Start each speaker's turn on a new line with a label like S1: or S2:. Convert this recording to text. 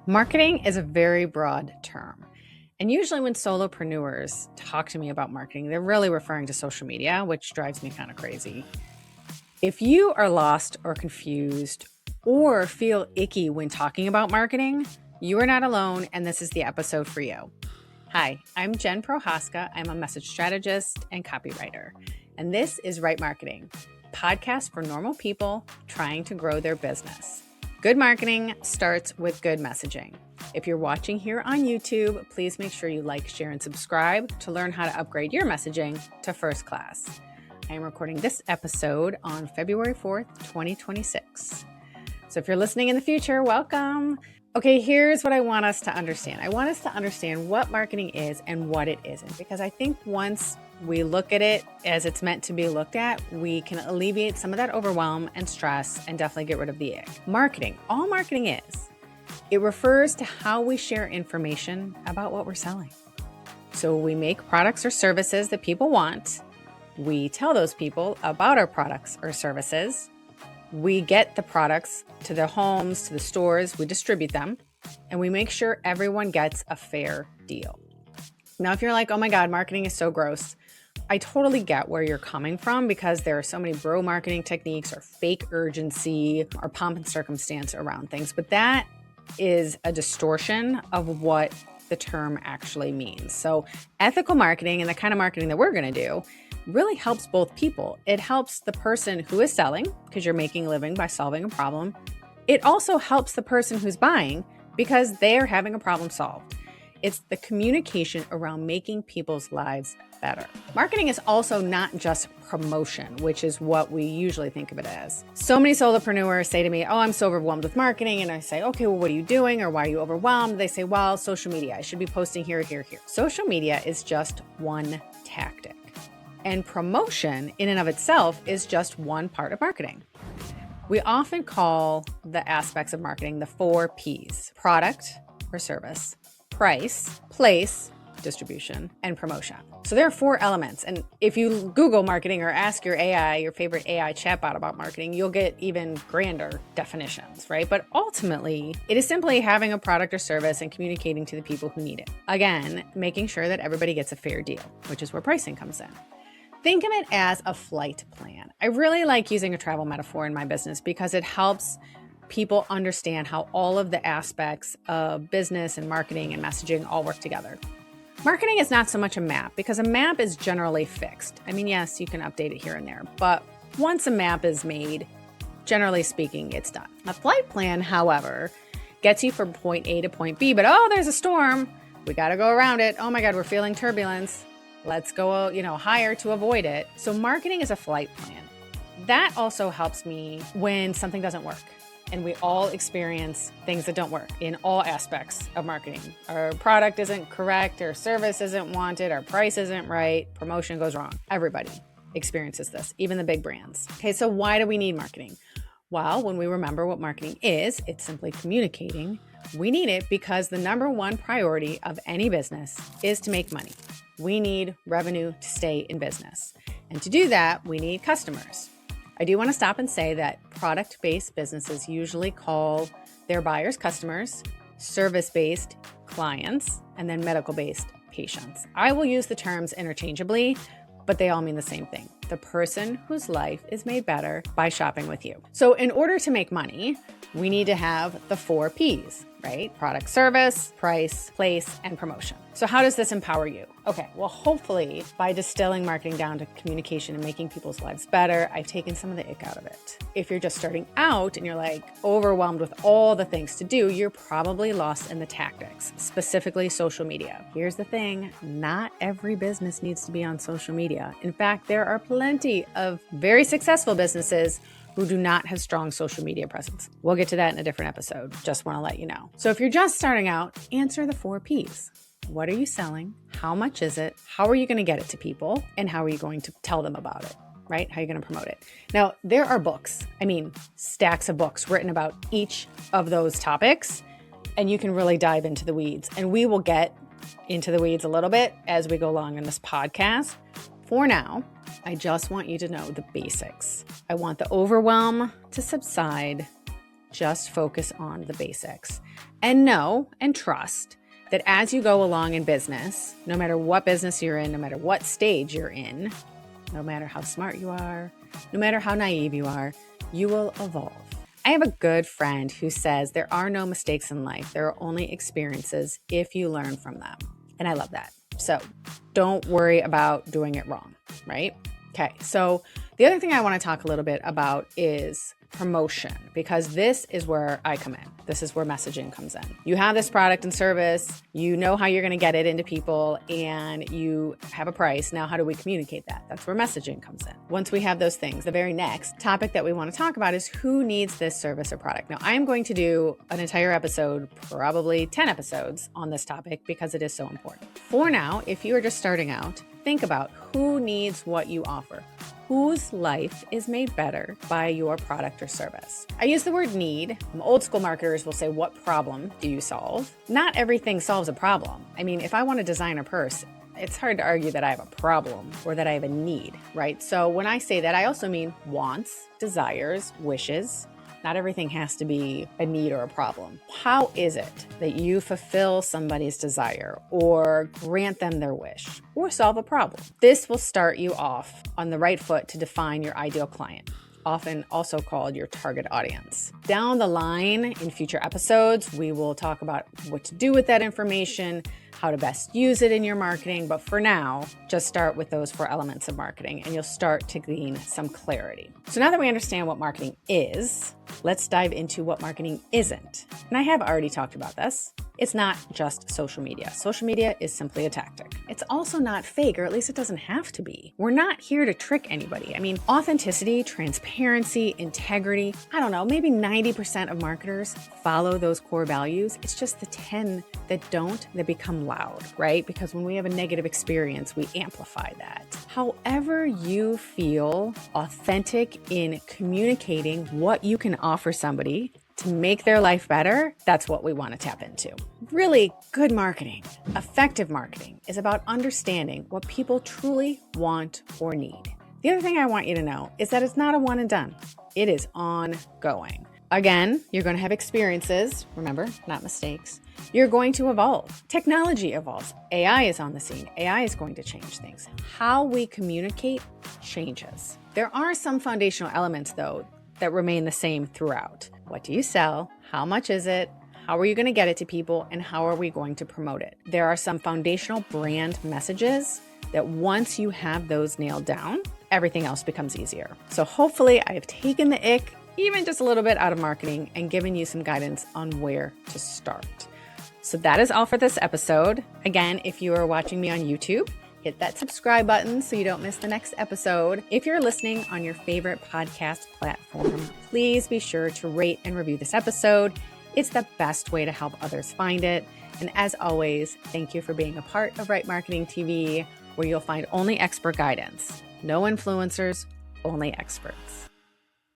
S1: Marketing is a very broad term. And usually when solopreneurs talk to me about marketing, they're really referring to social media, which drives me kind of crazy. If you are lost or confused or feel icky when talking about marketing, you are not alone, and this is the episode for you. Hi, I'm Jen Prohaska. I'm a message strategist and copywriter, and this is Right Marketing, a podcast for normal people trying to grow their business. Good marketing starts with good messaging. If you're watching here on YouTube, please make sure you like, share, and subscribe to learn how to upgrade your messaging to first class. I am recording this episode on February 4th, 2026. So if you're listening in the future, welcome. Okay, here's what I want us to understand. I want us to understand what marketing is and what it isn't, because I think once we look at it as it's meant to be looked at, we can alleviate some of that overwhelm and stress and definitely get rid of the ick. Marketing, all marketing is, it refers to how we share information about what we're selling. So we make products or services that people want. We tell those people about our products or services. We get the products to their homes, to the stores, we distribute them, and we make sure everyone gets a fair deal. Now, if you're like, oh my God, marketing is so gross, I totally get where you're coming from, because there are so many bro marketing techniques or fake urgency or pomp and circumstance around things. But that is a distortion of what the term actually means. So ethical marketing, and the kind of marketing that we're going to do, really helps both people. It helps the person who is selling, because you're making a living by solving a problem. It also helps the person who's buying, because they're having a problem solved. It's the communication around making people's lives better. Marketing is also not just promotion, which is what we usually think of it as. So many solopreneurs say to me, oh, I'm so overwhelmed with marketing. And I say, okay, well, what are you doing? Or why are you overwhelmed? They say, well, social media. I should be posting here, here, here. Social media is just one tactic. And promotion in and of itself is just one part of marketing. We often call the aspects of marketing the 4 Ps: product or service, price, place, distribution, and promotion. So there are 4 elements. And if you Google marketing or ask your AI, your favorite AI chatbot about marketing, you'll get even grander definitions, right? But ultimately, it is simply having a product or service and communicating to the people who need it. Again, making sure that everybody gets a fair deal, which is where pricing comes in. Think of it as a flight plan. I really like using a travel metaphor in my business because it helps people understand how all of the aspects of business and marketing and messaging all work together. Marketing is not so much a map, because a map is generally fixed. I mean, yes, you can update it here and there, but once a map is made, generally speaking, it's done. A flight plan, however, gets you from point A to point B, but oh, there's a storm. We got to go around it. Oh my God, we're feeling turbulence. Let's go, higher to avoid it. So marketing is a flight plan. That also helps me when something doesn't work. And we all experience things that don't work in all aspects of marketing. Our product isn't correct, our service isn't wanted, our price isn't right, promotion goes wrong. Everybody experiences this, even the big brands. Okay, so why do we need marketing? Well, when we remember what marketing is, it's simply communicating. We need it because the number one priority of any business is to make money. We need revenue to stay in business. And to do that, we need customers. I do want to stop and say that product-based businesses usually call their buyers customers, service-based clients, and then medical-based patients. I will use the terms interchangeably, but they all mean the same thing: the person whose life is made better by shopping with you. So in order to make money, we need to have the 4 Ps, right? Product, service, price, place, and promotion. So how does this empower you? Okay, well, hopefully by distilling marketing down to communication and making people's lives better, I've taken some of the ick out of it. If you're just starting out and you're like overwhelmed with all the things to do, you're probably lost in the tactics, specifically social media. Here's the thing, not every business needs to be on social media. In fact, there are plenty of very successful businesses who do not have strong social media presence. We'll get to that in a different episode. Just want to let you know. So if you're just starting out, answer the 4 Ps. What are you selling? How much is it? How are you going to get it to people? And how are you going to tell them about it, right? How are you going to promote it? Now, there are books, stacks of books written about each of those topics, and you can really dive into the weeds. And we will get into the weeds a little bit as we go along in this podcast. For now, I just want you to know the basics. I want the overwhelm to subside. Just focus on the basics. And know and trust that as you go along in business, no matter what business you're in, no matter what stage you're in, no matter how smart you are, no matter how naive you are, you will evolve. I have a good friend who says there are no mistakes in life. There are only experiences if you learn from them. And I love that. So don't worry about doing it wrong, right? Okay, so the other thing I want to talk a little bit about is promotion, because this is where I come in. This is where messaging comes in. You have this product and service, you know how you're going to get it into people, and you have a price. Now, how do we communicate that? That's where messaging comes in. Once we have those things, the very next topic that we want to talk about is who needs this service or product. Now, I'm going to do an entire episode, probably 10 episodes on this topic because it is so important. For now, if you are just starting out, think about who needs what you offer. Whose life is made better by your product or service? I use the word need. Old school marketers will say, what problem do you solve? Not everything solves a problem. I mean, if I want to design a purse, it's hard to argue that I have a problem or that I have a need, right? So when I say that, I also mean wants, desires, wishes. Not everything has to be a need or a problem. How is it that you fulfill somebody's desire or grant them their wish or solve a problem? This will start you off on the right foot to define your ideal client, often also called your target audience. Down the line in future episodes, we will talk about what to do with that information, how to best use it in your marketing. But for now, just start with those 4 elements of marketing and you'll start to gain some clarity. So now that we understand what marketing is, let's dive into what marketing isn't. And I have already talked about this. It's not just social media. Social media is simply a tactic. It's also not fake, or at least it doesn't have to be. We're not here to trick anybody. I mean, authenticity, transparency, integrity, I don't know, maybe 90% of marketers follow those core values. It's just the 10 that don't, that become loud, right? Because when we have a negative experience, we amplify that. However you feel authentic in communicating what you can offer somebody to make their life better, that's what we want to tap into. Really good marketing, effective marketing, is about understanding what people truly want or need. The other thing I want you to know is that it's not a one and done. It is ongoing. Again, you're going to have experiences, remember, not mistakes. You're going to evolve. Technology evolves. AI is on the scene. AI is going to change things. How we communicate changes. There are some foundational elements, though, that remain the same throughout. What do you sell? How much is it? How are you going to get it to people? And how are we going to promote it? There are some foundational brand messages that once you have those nailed down, everything else becomes easier. So hopefully I have taken the ick, even just a little bit, out of marketing and given you some guidance on where to start. So that is all for this episode. Again, if you are watching me on YouTube, hit that subscribe button so you don't miss the next episode. If you're listening on your favorite podcast platform, please be sure to rate and review this episode. It's the best way to help others find it. And as always, thank you for being a part of Right Marketing TV, where you'll find only expert guidance. No influencers, only experts.